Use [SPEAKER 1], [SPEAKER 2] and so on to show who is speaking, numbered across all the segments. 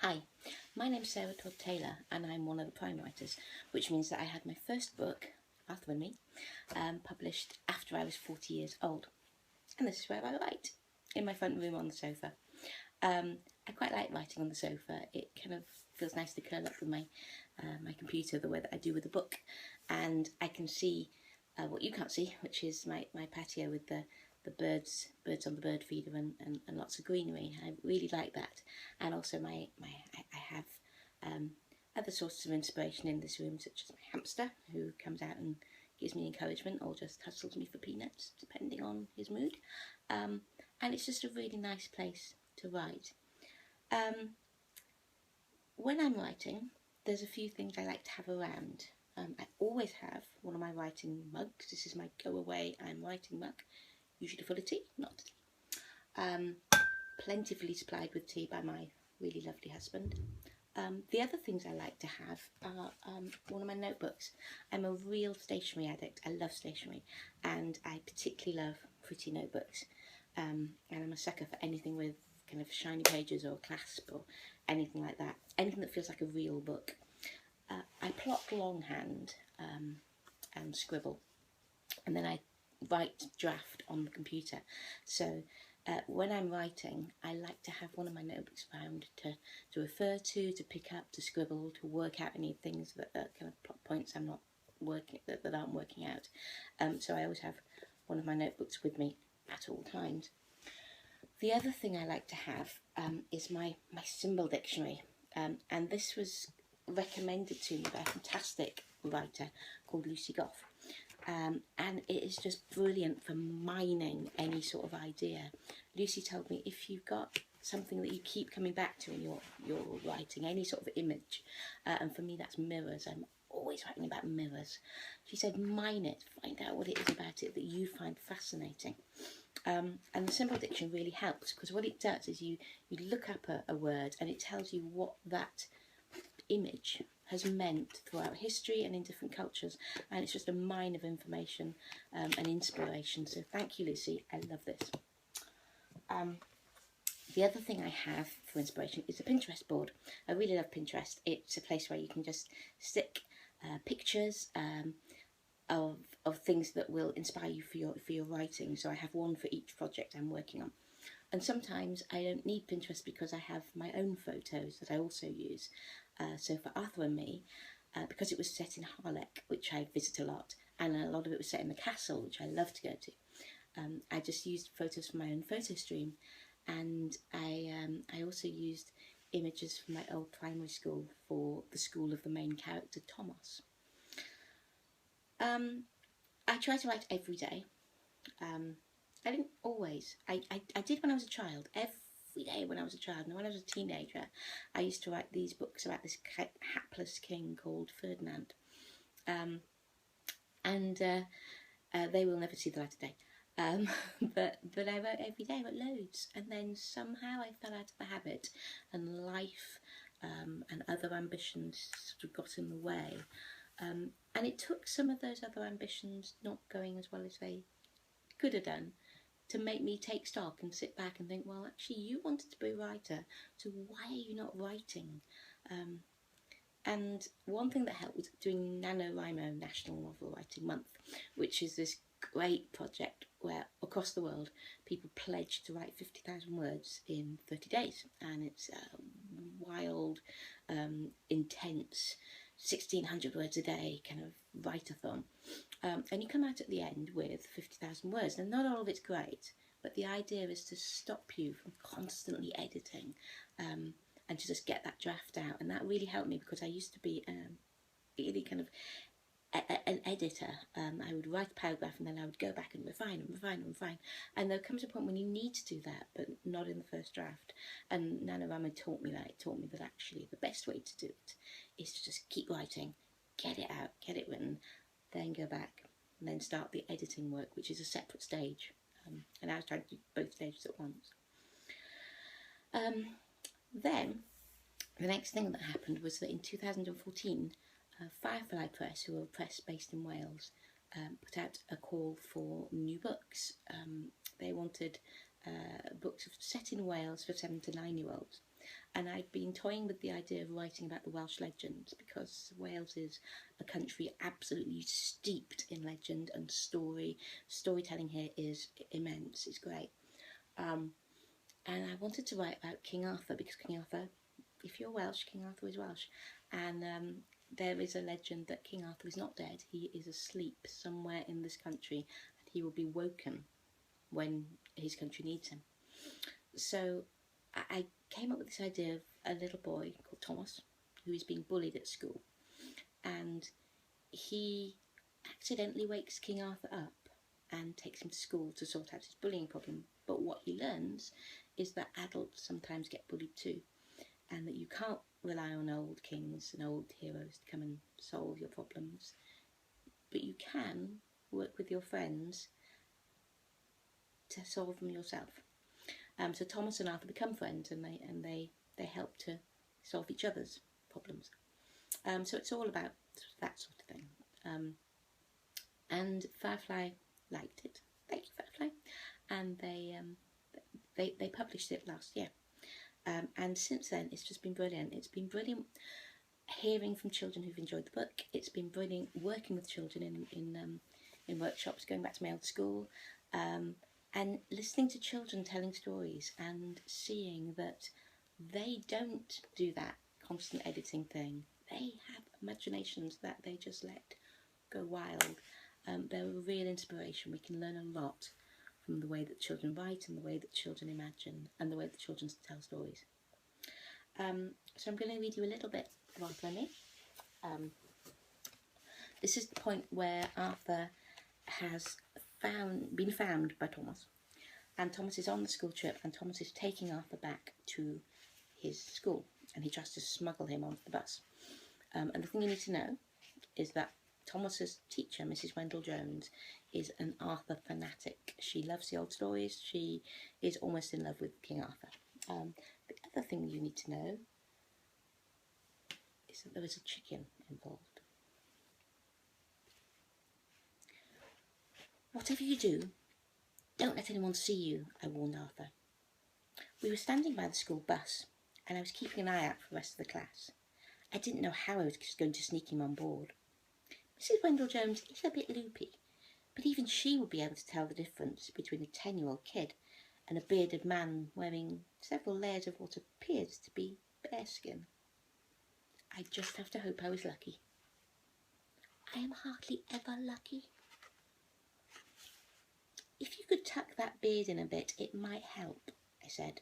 [SPEAKER 1] Hi, my name's Sarah Todd Taylor and I'm one of the prime writers, which means that I had my first book, Arthur and Me, published after I was 40 years old. And this is where I write, in my front room on the sofa. I quite like writing on the sofa. It kind of feels nice to curl up with my computer the way that I do with a book. And I can see what you can't see, which is my patio with the birds on the bird feeder and lots of greenery. I really like that. And also I have other sources of inspiration in this room, such as my hamster, who comes out and gives me encouragement or just hustles me for peanuts, depending on his mood. And it's just a really nice place to write. When I'm writing, there's a few things I like to have around. I always have one of my writing mugs. This is my go away, I'm writing mug, usually full of tea, not tea. Plentifully supplied with tea by my really lovely husband. The other things I like to have are one of my notebooks. I'm a real stationery addict. I love stationery, and I particularly love pretty notebooks. And I'm a sucker for anything with kind of shiny pages or clasp or anything like that. Anything that feels like a real book. I plot longhand and scribble, and then I write draft on the computer. So when I'm writing, I like to have one of my notebooks around to refer to pick up, to scribble, to work out any things that are kind of plot points I'm not working that aren't working out. So I always have one of my notebooks with me at all times. The other thing I like to have is my symbol dictionary, and this was recommended to me by a fantastic writer called Lucy Goff. And it is just brilliant for mining any sort of idea. Lucy told me if you've got something that you keep coming back to in your writing, any sort of image, and for me that's mirrors. I'm always writing about mirrors. She said mine it, find out what it is about it that you find fascinating. And the symbol dictionary really helps, because what it does is you look up a word and it tells you what that image has meant throughout history and in different cultures, and it's just a mine of information and inspiration. So thank you, Lucy. I love this. The other thing I have for inspiration is a Pinterest board. I really love Pinterest. It's a place where you can just stick pictures of things that will inspire you for your writing. So I have one for each project I'm working on. And sometimes I don't need Pinterest because I have my own photos that I also use. So for Arthur and Me, because it was set in Harlech, which I visit a lot, and a lot of it was set in the castle, which I love to go to, I just used photos from my own photo stream. And I also used images from my old primary school for the school of the main character, Thomas. I try to write every day. I didn't always. I did when I was a child, every day when I was a child. And when I was a teenager, I used to write these books about this hapless king called Ferdinand. They will never see the light of day. But I wrote every day, I wrote loads. And then somehow I fell out of the habit, and life and other ambitions sort of got in the way. And it took some of those other ambitions not going as well as they could have done to make me take stock and sit back and think, well, actually you wanted to be a writer, so why are you not writing? And one thing that helped was doing NaNoWriMo, National Novel Writing Month, which is this great project where across the world people pledge to write 50,000 words in 30 days, and it's a wild, intense 1,600 words a day kind of write-a-thon. And you come out at the end with 50,000 words. Now, not all of it's great, but the idea is to stop you from constantly editing and to just get that draft out. And that really helped me, because I used to be really kind of an editor. I would write a paragraph and then I would go back and refine and refine and refine. And there comes a point when you need to do that, but not in the first draft. And NaNoWriMo taught me that. It taught me that actually the best way to do it is to just keep writing, get it out, get it written, then go back and then start the editing work, which is a separate stage. And I was trying to do both stages at once. Then the next thing that happened was that in 2014, Firefly Press, who are a press based in Wales, put out a call for new books. They wanted books set in Wales for 7 to 9-year-olds. And I'd been toying with the idea of writing about the Welsh legends, because Wales is a country absolutely steeped in legend and story. Storytelling here is immense, it's great. And I wanted to write about King Arthur, because King Arthur, if you're Welsh, King Arthur is Welsh. And there is a legend that King Arthur is not dead, he is asleep somewhere in this country, and he will be woken when his country needs him. So I came up with this idea of a little boy called Thomas, who is being bullied at school, and he accidentally wakes King Arthur up and takes him to school to sort out his bullying problem. But what he learns is that adults sometimes get bullied too, and that you can't rely on old kings and old heroes to come and solve your problems, but you can work with your friends to solve them yourself. So Thomas and Arthur become friends, and they help to solve each other's problems. So it's all about that sort of thing. And Firefly liked it. Thank you, Firefly. And they published it last year. And since then, it's just been brilliant. It's been brilliant hearing from children who've enjoyed the book. It's been brilliant working with children in workshops, going back to my old school, and listening to children telling stories and seeing that they don't do that constant editing thing. They have imaginations that they just let go wild. They're a real inspiration. We can learn a lot from the way that children write and the way that children imagine and the way that children tell stories. So I'm going to read you a little bit of Arthur and Me. This is the point where Arthur has been found by Thomas, and Thomas is on the school trip, and Thomas is taking Arthur back to his school, and he tries to smuggle him onto the bus. And the thing you need to know is that Thomas's teacher, Mrs. Wendell Jones, is an Arthur fanatic. She loves the old stories. She is almost in love with King Arthur. The other thing you need to know is that there is a chicken involved. Whatever you do, don't let anyone see you, I warned Arthur. We were standing by the school bus, and I was keeping an eye out for the rest of the class. I didn't know how I was going to sneak him on board. Mrs. Wendell Jones is a bit loopy, but even she would be able to tell the difference between a 10-year-old kid and a bearded man wearing several layers of what appears to be bearskin. I just have to hope I was lucky. I am hardly ever lucky. If you could tuck that beard in a bit, it might help, I said.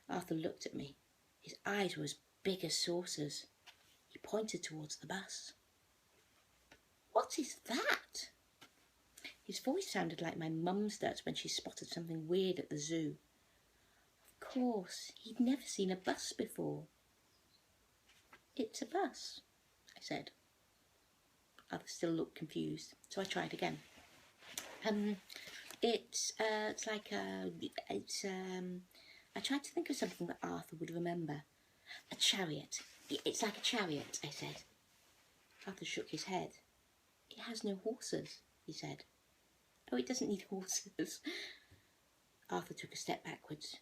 [SPEAKER 1] Arthur looked at me. His eyes were as big as saucers. He pointed towards the bus. What is that? His voice sounded like my mum's does when she spotted something weird at the zoo. Of course, he'd never seen a bus before. It's a bus, I said. Arthur still looked confused, so I tried again. I tried to think of something that Arthur would remember. A chariot. It's like a chariot, I said. Arthur shook his head. It has no horses, he said. Oh, it doesn't need horses. Arthur took a step backwards.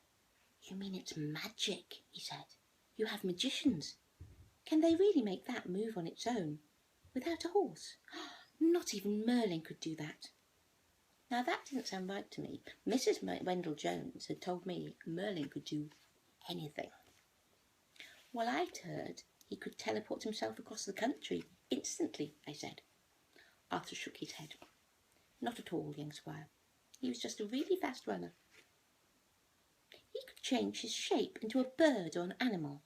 [SPEAKER 1] You mean it's magic, he said. You have magicians. Can they really make that move on its own, without a horse? Not even Merlin could do that. Now that didn't sound right to me. Mrs. Wendell Jones had told me Merlin could do anything. Well, I'd heard he could teleport himself across the country instantly, I said. Arthur shook his head. Not at all, young squire. He was just a really fast runner. He could change his shape into a bird or an animal.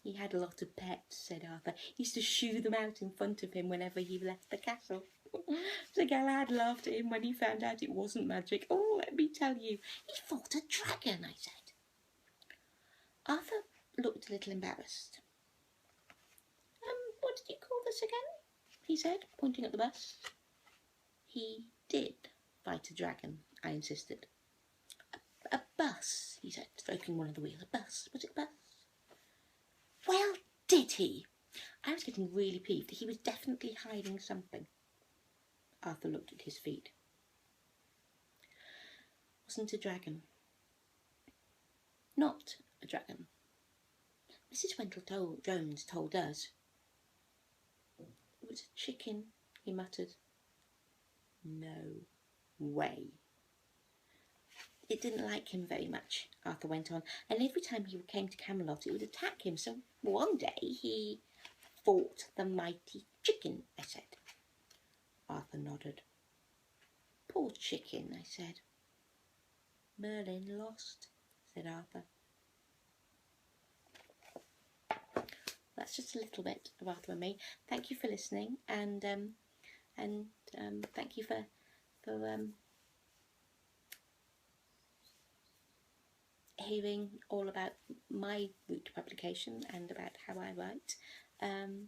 [SPEAKER 1] He had a lot of pets, said Arthur. He used to shoo them out in front of him whenever he left the castle. Sir Galahad laughed at him when he found out it wasn't magic. Oh, let me tell you, he fought a dragon, I said. Arthur looked a little embarrassed. What did you call this again? He said, pointing at the bus. He did fight a dragon, I insisted. A bus, he said, stroking one of the wheels. A bus. Was it a bus? Well, did he? I was getting really peeved. He was definitely hiding something. Arthur looked at his feet. Wasn't a dragon. Not a dragon. Mrs. Jones told us it was a chicken, he muttered. No way. It didn't like him very much, Arthur went on, and every time he came to Camelot it would attack him, so one day he fought the mighty chicken, I said. Arthur nodded. Poor chicken, I said. Merlin lost, said Arthur. That's just a little bit of Arthur and me. Thank you for listening, and thank you for hearing all about my route to publication and about how I write. And